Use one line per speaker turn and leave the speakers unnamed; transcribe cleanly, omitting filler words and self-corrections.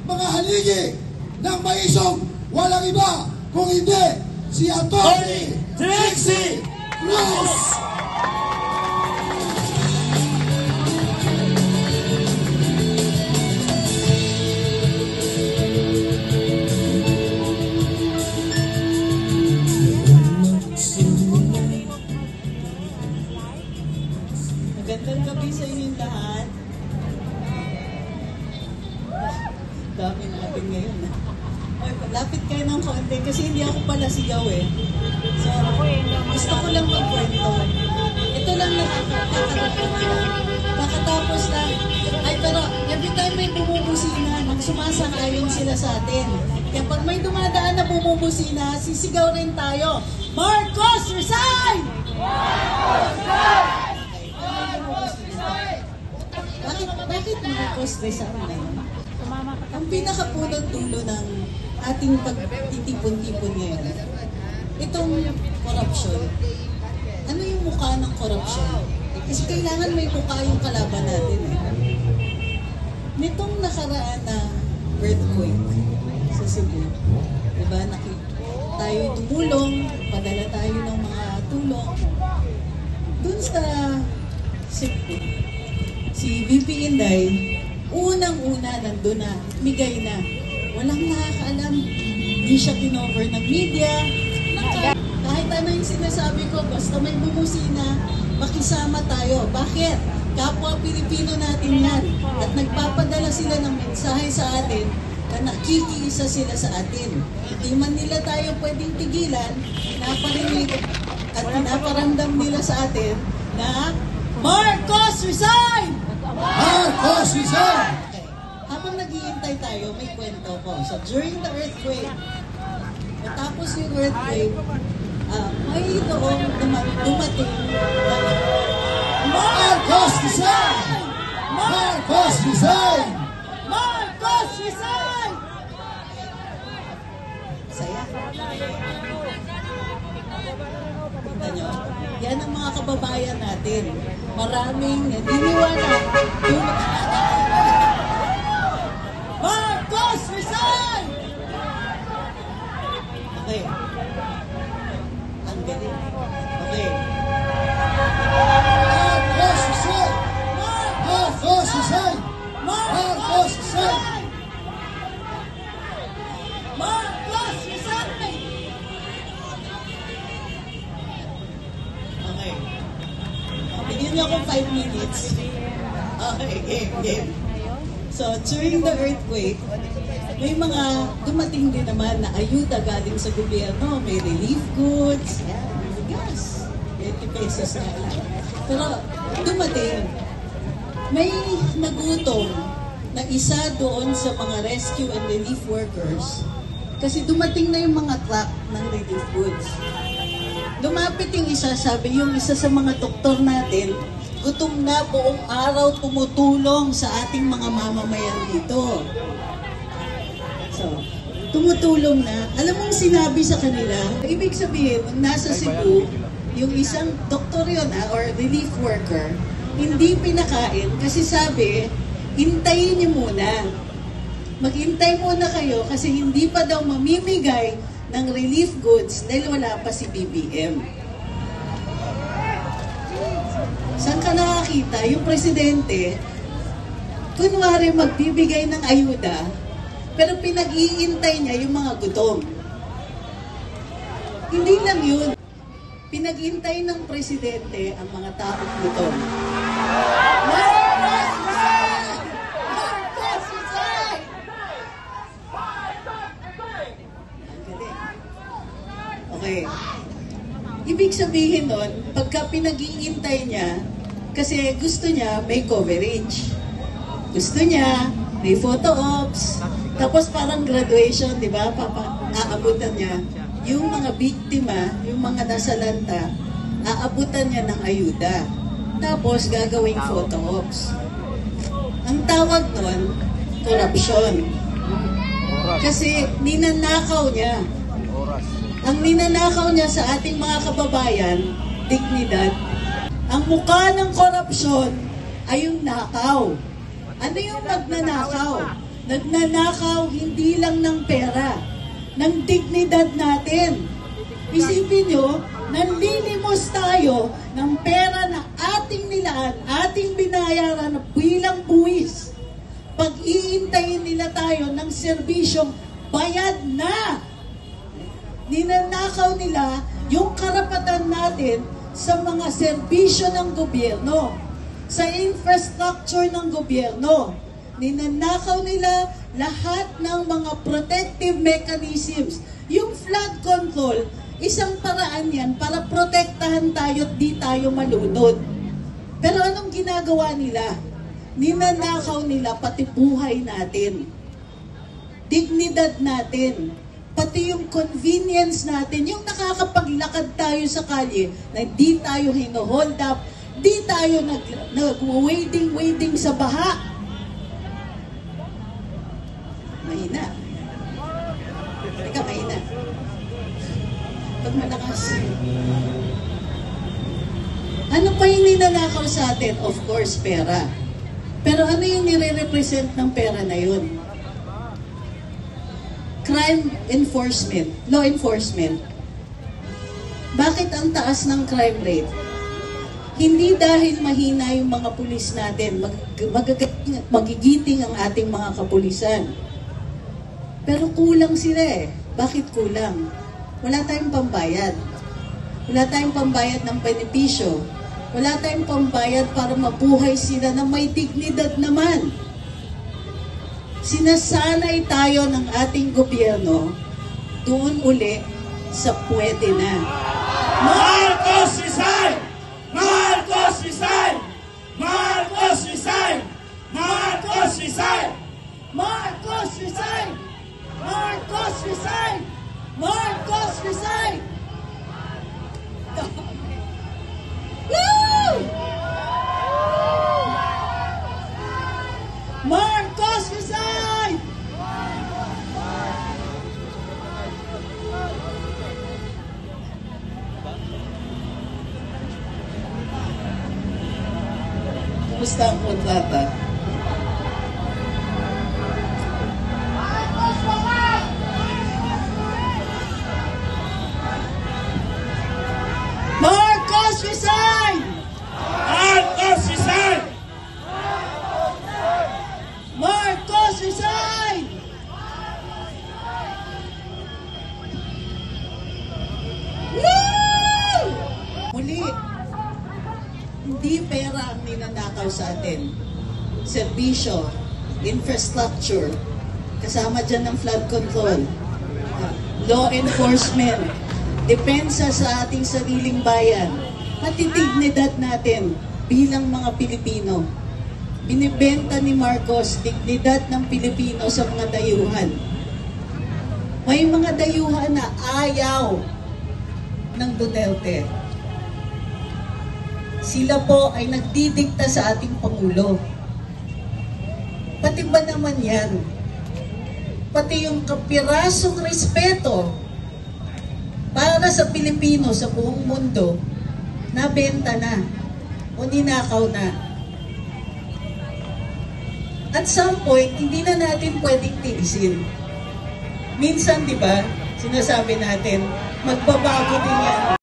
mga haligi ng maisong walang iba kung hindi si Atty. Trixie Cruz!
Magandang gabi sa inyong lahat. Dami natin ngayon. Oy, lapit kayo ng konti kasi hindi ako pala sigaw eh. So, gusto ko lang magkwento. Ito lang nakakarating lang. Kakatapos lang. Ay, pero every time may bumubusina, sumasang-ayon sila sa atin. Kaya pag may dumadaan na bumubusina, sisigaw rin tayo. Marcos, resign! Marcos, resign! Bakit Marcos resign? Ang pinakapunong dulo ng ating pagtitipon-tipon ngayon, itong corruption. Ano yung mukha ng corruption? Kasi kailangan may mukha yung kalaban natin eh. Nitong nakaraan na earthquake sa Cebu, diba, tayo tumulong, padala tayo ng mga tulong. Dun sa Cebu, si VP Inday, unang-una nandun na, migay na. Walang nakakaalam, hindi siya kinover ng media. Kahit ano yung sinasabi ko, basta may bumusina, makisama tayo. Bakit? Kapwa Pilipino natin yan. At nagpapadala sila ng mensahe sa atin na nakikiisa sila sa atin. Hindi man nila tayo pwedeng tigilan, naparinig at pinaparamdam nila sa atin na Marcos resign!
Marcos resign!
Habang naghihintay tayo, may kwento ko. So, during the earthquake, matapos yung earthquake, may doon dumating na
Marcos resign! Marcos resign!
Marcos resign! Saya. Tignan nyo, yan ang mga kababayan natin. Maraming naniniwala. Marcos resign! Okay. Ang galing. Okay.
Marcos resign! Marcos resign! Marcos resign!
Marcos resign! Okay. Bigyan niyo ako 5 minutes. Okay, game. So, during the earthquake, may mga dumating din naman na ayuda galing sa gobyerno. May relief goods, gas, 20 pesos na lang. Pero dumating, may nagutom na isa doon sa mga rescue and relief workers kasi dumating na yung mga truck ng relief goods. Lumapit yung isa, sabi yung isa sa mga doktor natin, gutom na, buong araw tumutulong sa ating mga mamamayan dito. So, tumutulong na. Alam mong sinabi sa kanila, ibig sabihin, nung nasa Cebu, yung isang doktor yun or relief worker, hindi pinakain kasi sabi, hintayin niyo muna. Maghintay muna kayo kasi hindi pa daw mamimigay ng relief goods dahil wala pa si BBM. Saan ka nakakita? Yung presidente, kunwari magbibigay ng ayuda, pero pinag-iintay niya yung mga gutom. Hindi lang yun. Pinag-iintay ng presidente ang mga taong gutom. Okay. Ibig sabihin nun, pagka pinag-iintay niya, kasi gusto niya may coverage. Gusto niya may photo ops, tapos parang graduation, di ba? Aabutan niya yung mga biktima, yung mga nasalanta, aabutan niya ng ayuda. Tapos gagawing photo ops. Ang tawag nun, korupsyon. Kasi ninanakaw niya. Ang ninanakaw niya sa ating mga kababayan, dignidad. Ang mukha ng korupsyon ay yung nakaw. Ano yung magnanakaw? Nagnanakaw hindi lang ng pera, ng dignidad natin. Isipin nyo, nanlilimos tayo ng pera na ating nilaan, ating binayaran bilang buwis. Pag-iintayin nila tayo ng serbisyong bayad na. Ninanakaw nila yung karapatan natin sa mga serbisyo ng gobyerno, sa infrastructure ng gobyerno. Ninanakaw nila lahat ng mga protective mechanisms. Yung flood control, isang paraan yan para protektahan tayo at di tayo malunod. Pero anong ginagawa nila? Ninanakaw nila pati buhay natin, dignidad natin, pati yung convenience natin, yung nakakapaglakad tayo sa kalye na di tayo hino-hold up, di tayo nag-wading sa baha. Mahina. Teka, mahina. Pag malakas. Ano pa yung ninanakaw sa atin? Of course, pera. Pero ano yung nire-represent ng pera na yun? Crime enforcement, law enforcement. Bakit ang taas ng crime rate? Hindi dahil mahina yung mga pulis natin, magigiting ang ating mga kapulisan. Pero kulang sila eh. Bakit kulang? Wala tayong pambayad. Wala tayong pambayad ng benepisyo. Wala tayong pambayad para mabuhay sila na may dignidad naman. Sinasanay tayo ng ating gobyerno doon uli sa pwede na.
Marcos resign! Marcos resign! Marcos resign! Marcos resign!
Marcos resign! Marcos resign! Marcos resign! Woo! Marcos resign! Kumusta ang kontrata? Marcos resign!
Marcos resign!
Marcos resign! Woo! Muli, hindi pera ang ninanakaw sa atin. Serbisyo, infrastructure, kasama dyan ng flood control, law enforcement, depensa sa ating sariling bayan, pati dignidad natin bilang mga Pilipino. Binibenta ni Marcos dignidad ng Pilipino sa mga dayuhan. May mga dayuhan na ayaw ng Duterte. Sila po ay nagdidikta sa ating Pangulo. Pati ba naman yan? Pati yung kapirasong respeto para sa Pilipino sa buong mundo, nabenta na o ninakaw na. At some point, hindi na natin pwedeng tiisin. Minsan, di ba, sinasabi natin, magbabago din yan.